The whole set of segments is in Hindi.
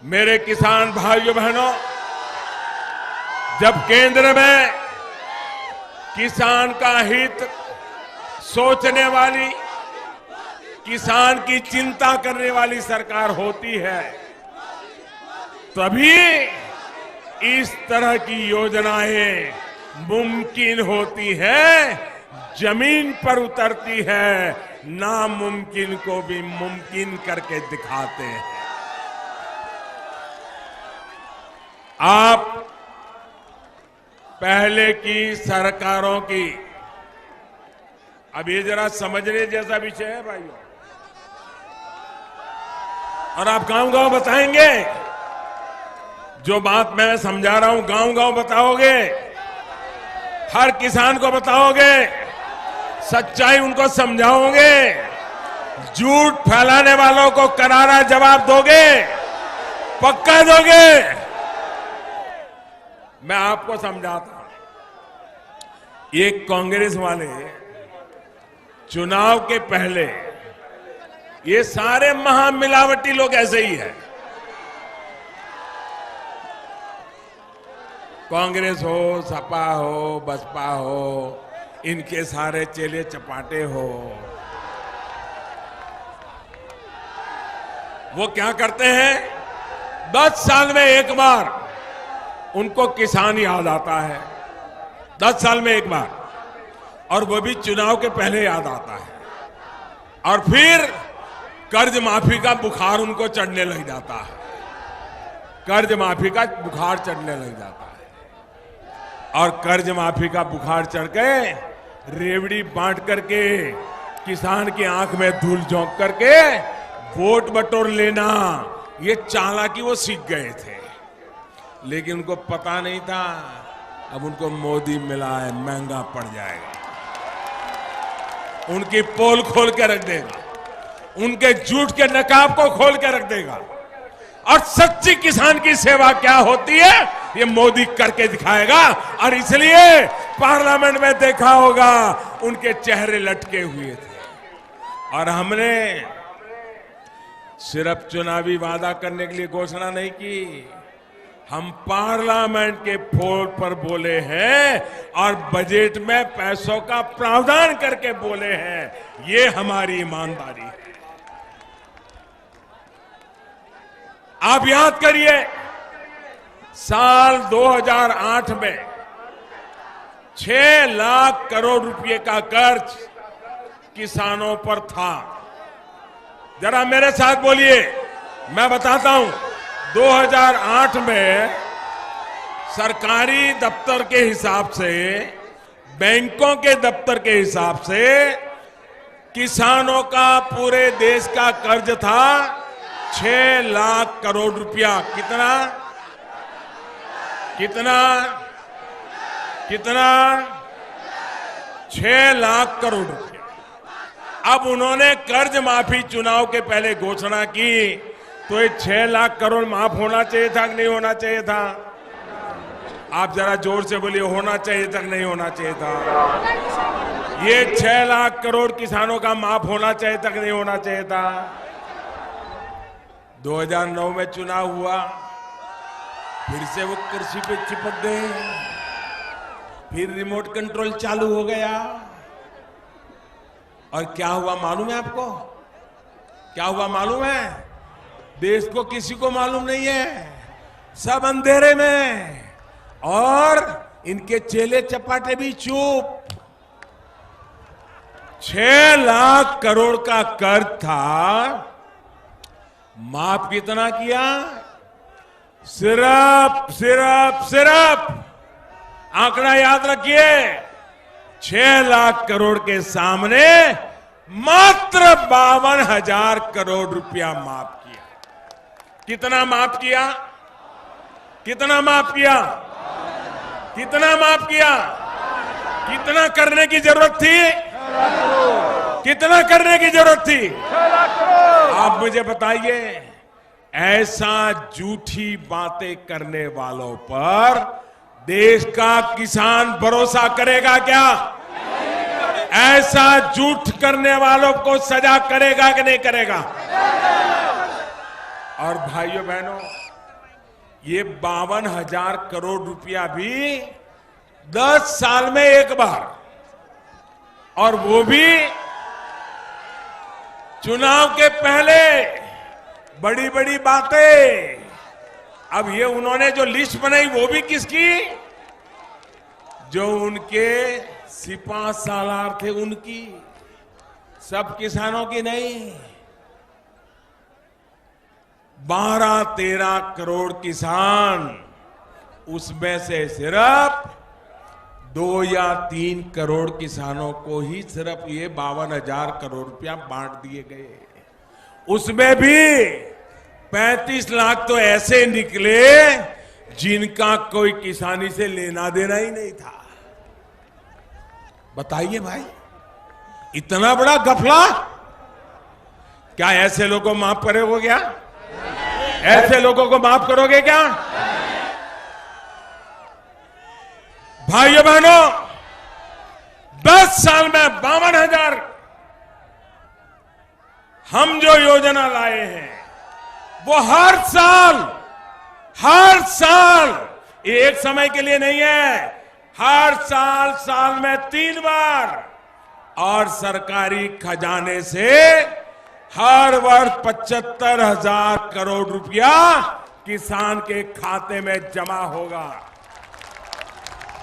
मेरे किसान भाइयों बहनों, जब केंद्र में किसान का हित सोचने वाली, किसान की चिंता करने वाली सरकार होती है, तभी इस तरह की योजनाएं मुमकिन होती है, जमीन पर उतरती है, नामुमकिन को भी मुमकिन करके दिखाते हैं। आप पहले की सरकारों की, अब ये जरा समझने जैसा विषय है भाइयों, और आप गांव-गांव बताएंगे, जो बात मैं समझा रहा हूं गांव-गांव बताओगे, हर किसान को बताओगे, सच्चाई उनको समझाओगे, झूठ फैलाने वालों को करारा जवाब दोगे, पक्का दोगे। मैं आपको समझाता हूं, ये कांग्रेस वाले चुनाव के पहले, ये सारे महामिलावटी लोग ऐसे ही है। कांग्रेस हो, सपा हो, बसपा हो, इनके सारे चेले चपाटे हो, वो क्या करते हैं, 10 साल में एक बार उनको किसान याद आता है, 10 साल में एक बार, और वो भी चुनाव के पहले याद आता है, और फिर कर्ज माफी का बुखार उनको चढ़ने लग जाता है, कर्ज माफी का बुखार चढ़ने लग जाता है, और कर्ज माफी का बुखार चढ़ के रेवड़ी बांट करके, किसान की आंख में धूल झोंक करके वोट बटोर लेना, ये चालाकी वो सीख गए थे, लेकिन उनको पता नहीं था अब उनको मोदी मिला है, महंगा पड़ जाएगा, उनकी पोल खोल के रख देगा, उनके झूठ के नकाब को खोल के रख देगा, और सच्ची किसान की सेवा क्या होती है ये मोदी करके दिखाएगा। और इसलिए पार्लियामेंट में देखा होगा उनके चेहरे लटके हुए थे, और हमने सिर्फ चुनावी वादा करने के लिए घोषणा नहीं की, हम पार्लियामेंट के फ्लोर पर बोले हैं और बजट में पैसों का प्रावधान करके बोले हैं, ये हमारी ईमानदारी है। आप याद करिए, साल 2008 में 6 लाख करोड़ रुपए का कर्ज किसानों पर था। जरा मेरे साथ बोलिए, मैं बताता हूं, 2008 में सरकारी दफ्तर के हिसाब से, बैंकों के दफ्तर के हिसाब से किसानों का पूरे देश का कर्ज था 6 लाख करोड़ रुपया। कितना कितना कितना 6 लाख करोड़ रुपया। अब उन्होंने कर्ज माफी चुनाव के पहले घोषणा की, तो ये 6 लाख करोड़ माफ होना चाहिए था कि नहीं होना चाहिए था? आप जरा जोर से बोलिए, होना चाहिए था कि नहीं होना चाहिए था? ये 6 लाख करोड़ किसानों का माफ होना चाहिए था कि नहीं होना चाहिए था? 2009 में चुनाव हुआ, फिर से वो कुर्सी पे चिपक गए, फिर रिमोट कंट्रोल चालू हो गया, और क्या हुआ मालूम है आपको? क्या हुआ मालूम है? देश को किसी को मालूम नहीं है, सब अंधेरे में, और इनके चेले चपाटे भी चुप। 6 लाख करोड़ का कर्ज था, माफ कितना किया? सिर्फ आंकड़ा याद रखिए, 6 लाख करोड़ के सामने मात्र 52,000 करोड़ रुपया माफ किया। कितना माफ किया? कितना माफ किया? कितना माफ किया? कितना करने की जरूरत थी? कितना करने की जरूरत थी? आप मुझे बताइए, ऐसा झूठी बातें करने वालों पर देश का किसान भरोसा करेगा क्या? ऐसा झूठ करने वालों को सजा करेगा कि नहीं करेगा? और भाइयों बहनों, ये 52,000 करोड़ रुपया भी 10 साल में एक बार, और वो भी चुनाव के पहले। बड़ी बड़ी बातें। अब ये उन्होंने जो लिस्ट बनाई वो भी किसकी? जो उनके सिपा सालार थे उनकी, सब किसानों की नहीं। 12-13 करोड़ किसान, उसमें से सिर्फ 2 या 3 करोड़ किसानों को ही सिर्फ ये 52,000 करोड़ रुपया बांट दिए गए। उसमें भी 35 लाख तो ऐसे निकले जिनका कोई किसानी से लेना देना ही नहीं था। बताइए भाई, इतना बड़ा गफला। क्या ऐसे लोगों को माफ करोगे? क्या ऐसे लोगों को माफ करोगे क्या? भाइयों बहनों, 10 साल में 52,000 हम जो योजना लाए हैं वो हर साल, ये एक समय के लिए नहीं है, हर साल में 3 बार, और सरकारी खजाने से हर वर्ष 75,000 करोड़ रुपया किसान के खाते में जमा होगा।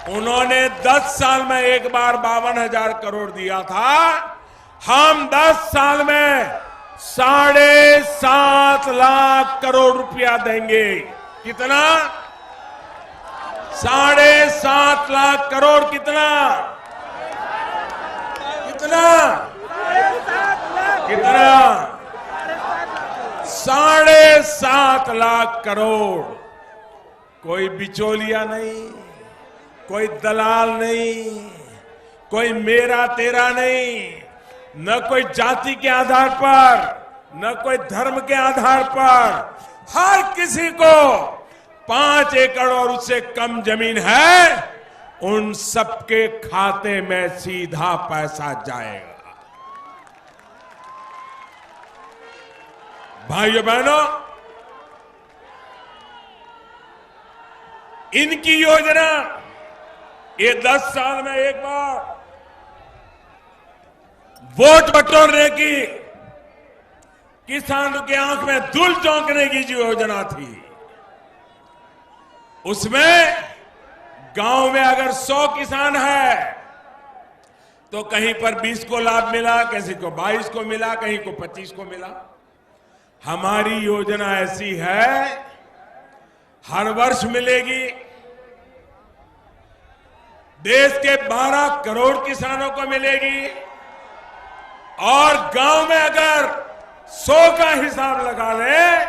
उन्होंने 10 साल में एक बार 52,000 करोड़ दिया था, हम 10 साल में 7.5 लाख करोड़ रुपया देंगे। कितना? 7.5 लाख करोड़। कितना? 7.5 लाख करोड़। कोई बिचौलिया नहीं, कोई दलाल नहीं, कोई मेरा तेरा नहीं, न कोई जाति के आधार पर, न कोई धर्म के आधार पर। हर किसी को 5 एकड़ और उससे कम जमीन है, उन सबके खाते में सीधा पैसा जाएगा। भाइयों बहनों, इनकी योजना ये 10 साल में एक बार वोट बटोरने की, किसानों की आंख में धूल झोंकने की जो योजना थी, उसमें गांव में अगर 100 किसान है तो कहीं पर 20 को लाभ मिला, किसी को 22 को मिला, कहीं को 25 को मिला। हमारी योजना ऐसी है, हर वर्ष मिलेगी। देश के 12 करोड़ किसानों को मिलेगी, और गांव में अगर 100 का हिसाब लगा ले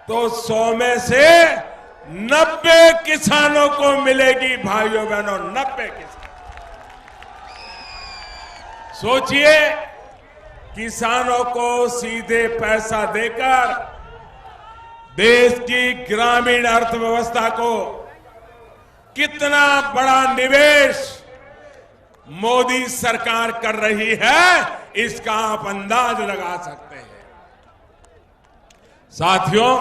तो 100 में से 90 किसानों को मिलेगी। भाइयों बहनों, 90 किसान। सोचिए, किसानों को सीधे पैसा देकर देश की ग्रामीण अर्थव्यवस्था को कितना बड़ा निवेश मोदी सरकार कर रही है, इसका आप अंदाज लगा सकते हैं। साथियों,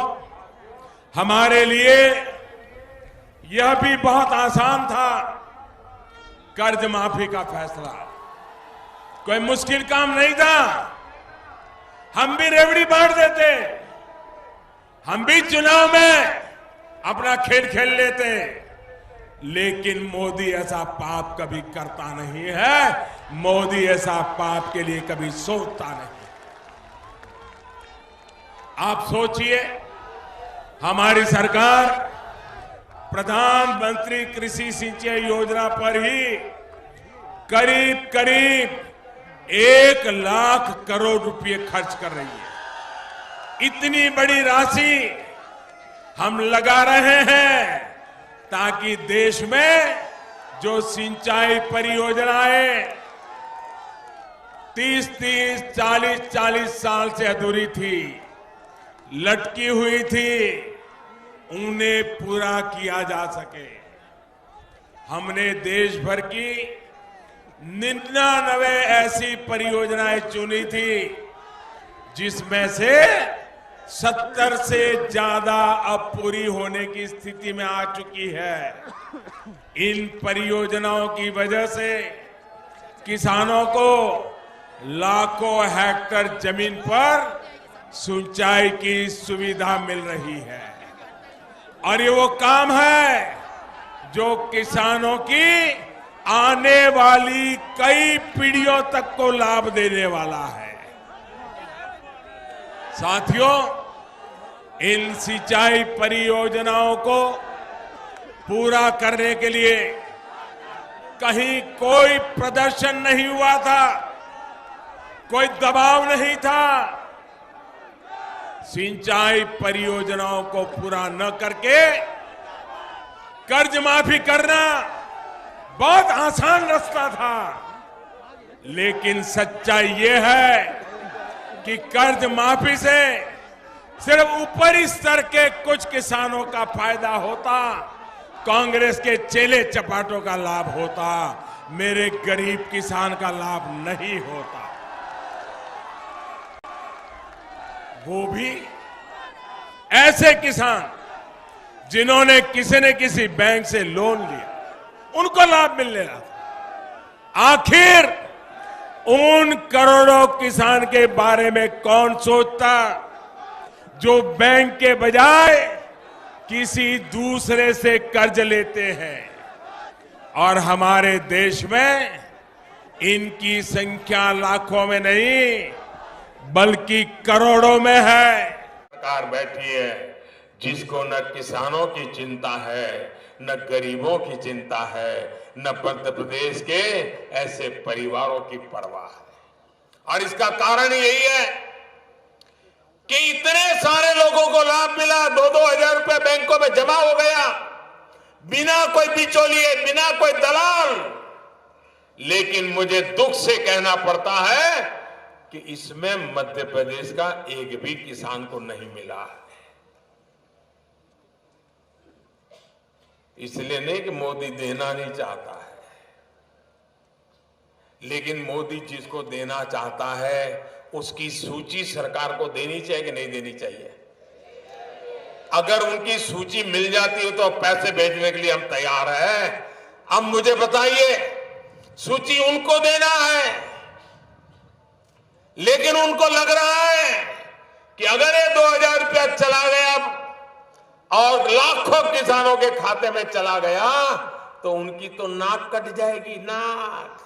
हमारे लिए यह भी बहुत आसान था कर्ज माफी का फैसला। कोई मुश्किल काम नहीं था। हम भी रेवड़ी बांट देते, हम भी चुनाव में अपना खेल खेल लेते, लेकिन मोदी ऐसा पाप कभी करता नहीं है। मोदी ऐसा पाप के लिए कभी सोचता नहीं। आप सोचिए, हमारी सरकार प्रधानमंत्री कृषि सिंचाई योजना पर ही करीब करीब 1 लाख करोड़ रुपए खर्च कर रही है। इतनी बड़ी राशि हम लगा रहे हैं ताकि देश में जो सिंचाई परियोजनाएं 30-30, 40-40 साल से अधूरी थी, लटकी हुई थी, उन्हें पूरा किया जा सके। हमने देश भर की 99 ऐसी परियोजनाएं चुनी थी, जिसमें से 70 से ज्यादा अब पूरी होने की स्थिति में आ चुकी है। इन परियोजनाओं की वजह से किसानों को लाखों हेक्टेयर जमीन पर सिंचाई की सुविधा मिल रही है और ये वो काम है जो किसानों की आने वाली कई पीढ़ियों तक को लाभ देने वाला है। साथियों, इन सिंचाई परियोजनाओं को पूरा करने के लिए कहीं कोई प्रदर्शन नहीं हुआ था, कोई दबाव नहीं था। सिंचाई परियोजनाओं को पूरा न करके कर्ज माफी करना बहुत आसान रास्ता था, लेकिन सच्चाई ये है कि कर्ज माफी से सिर्फ ऊपरी स्तर के कुछ किसानों का फायदा होता, कांग्रेस के चेले चपाटों का लाभ होता, मेरे गरीब किसान का लाभ नहीं होता। वो भी ऐसे किसान जिन्होंने किसी न किसी बैंक से लोन लिया, उनको लाभ मिलने लगा। आखिर उन करोड़ों किसान के बारे में कौन सोचता जो बैंक के बजाय किसी दूसरे से कर्ज लेते हैं। और हमारे देश में इनकी संख्या लाखों में नहीं बल्कि करोड़ों में है। सरकार बैठी है जिसको न किसानों की चिंता है, न गरीबों की चिंता है, न मध्य प्रदेश के ऐसे परिवारों की परवाह है। और इसका कारण यही है कि इतने सारे लोगों को लाभ मिला, 2-2 हजार रुपए बैंकों में जमा हो गया, बिना कोई बिचौलिए, बिना कोई दलाल। लेकिन मुझे दुख से कहना पड़ता है कि इसमें मध्य प्रदेश का एक भी किसान को नहीं मिला है। इसलिए नहीं कि मोदी देना नहीं चाहता है, लेकिन मोदी जिसको देना चाहता है उसकी सूची सरकार को देनी चाहिए कि नहीं देनी चाहिए। अगर उनकी सूची मिल जाती है तो पैसे भेजने के लिए हम तैयार हैं। अब मुझे बताइए, सूची उनको देना है, लेकिन उनको लग रहा है कि अगर ये 2000 रुपया चला गया और लाखों किसानों के खाते में चला गया तो उनकी तो नाक कट जाएगी, नाक।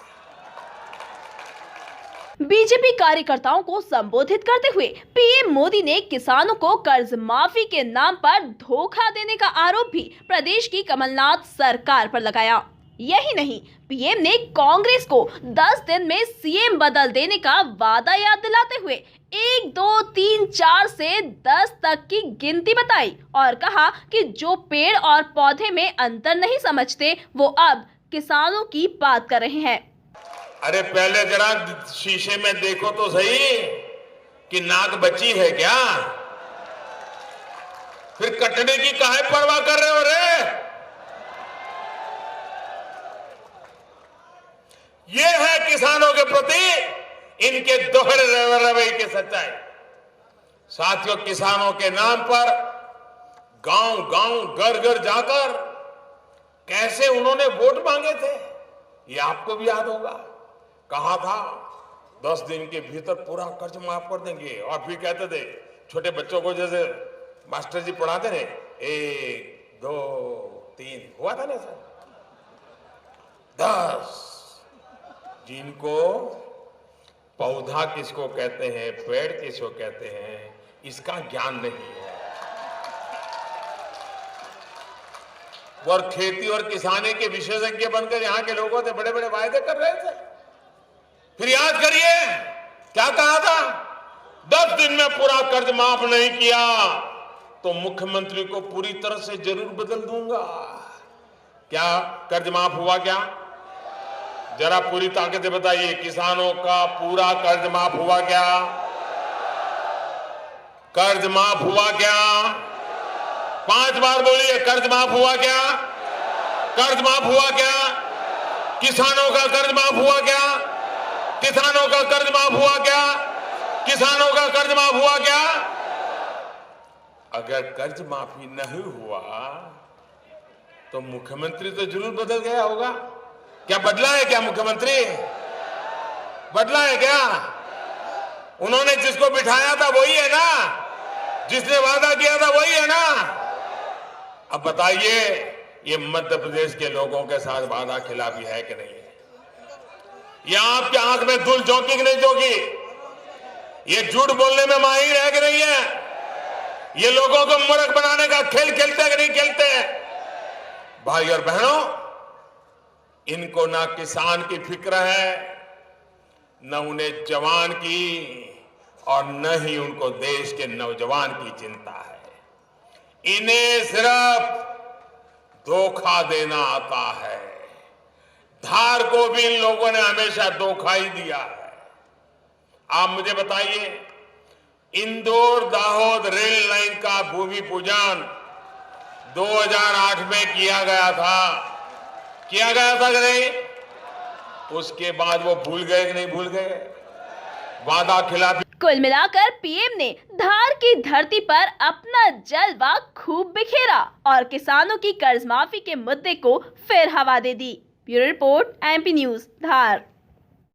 बीजेपी कार्यकर्ताओं को संबोधित करते हुए पीएम मोदी ने किसानों को कर्ज माफी के नाम पर धोखा देने का आरोप भी प्रदेश की कमलनाथ सरकार पर लगाया। यही नहीं, पीएम ने कांग्रेस को 10 दिन में सीएम बदल देने का वादा याद दिलाते हुए 1, 2, 3, 4 से 10 तक की गिनती बताई और कहा कि जो पेड़ और पौधे में अंतर नहीं समझते वो अब किसानों की बात कर रहे हैं। अरे पहले जरा शीशे में देखो तो सही कि नाक बची है क्या, फिर कटने की काहे परवाह कर रहे हो रे। ये है किसानों के प्रति इनके दोहरे रवैये की सच्चाई। साथियों, किसानों के नाम पर गांव-गांव, घर-घर जाकर कैसे उन्होंने वोट मांगे थे, ये आपको भी याद होगा। कहा था 10 दिन के भीतर पूरा कर्ज माफ कर देंगे और फिर कहते थे छोटे बच्चों को जैसे मास्टर जी पढ़ाते रहे, 1, 2, 3 हुआ था ना सर, 10। जिनको पौधा किसको कहते हैं, पेड़ किसको कहते हैं, इसका ज्ञान नहीं है। और खेती और किसानी के विशेषज्ञ बनकर यहाँ के लोगों से बड़े बड़े वायदे कर रहे थे। फिर याद करिए क्या कहा था, 10 दिन में पूरा कर्ज माफ नहीं किया तो मुख्यमंत्री को पूरी तरह से जरूर बदल दूंगा। क्या कर्ज माफ हुआ क्या? जरा पूरी ताकत से बताइए, किसानों का पूरा कर्ज माफ हुआ क्या? कर्ज माफ हुआ क्या? 5 बार बोलिए, कर्ज माफ हुआ क्या? कर्ज माफ हुआ क्या? किसानों का कर्ज माफ हुआ क्या? किसानों का कर्ज माफ हुआ क्या? किसानों का कर्ज माफ हुआ क्या? अगर कर्ज माफी नहीं हुआ तो मुख्यमंत्री तो जरूर बदल गया होगा। क्या बदला है क्या मुख्यमंत्री? बदला है क्या? उन्होंने जिसको बिठाया था वही है ना, जिसने वादा किया था वही है ना। अब बताइए, ये मध्य प्रदेश के लोगों के साथ वादा खिलाफी है कि नहीं है? ये आपके आंख में धूल झोंकी कि नहीं झोंकी? ये झूठ बोलने में माहिर है कि नहीं है? ये लोगों को मूर्ख बनाने का खेल खेलते कि नहीं खेलते? भाई और बहनों, इनको ना किसान की फिक्र है, न उन्हें जवान की, और न ही उनको देश के नौजवान की चिंता है। इन्हें सिर्फ धोखा देना आता है। धार को भी इन लोगों ने हमेशा धोखा ही दिया है। आप मुझे बताइए, इंदौर दाहोद रेल लाइन का भूमि पूजन 2008 में किया गया था कि नहीं? उसके बाद वो भूल गए कि नहीं भूल गए? वादा खिलाफी। कुल मिलाकर पीएम ने धार की धरती पर अपना जलवा खूब बिखेरा और किसानों की कर्ज माफी के मुद्दे को फिर हवा दे दी। ब्यूरो रिपोर्ट, एमपी न्यूज, धार।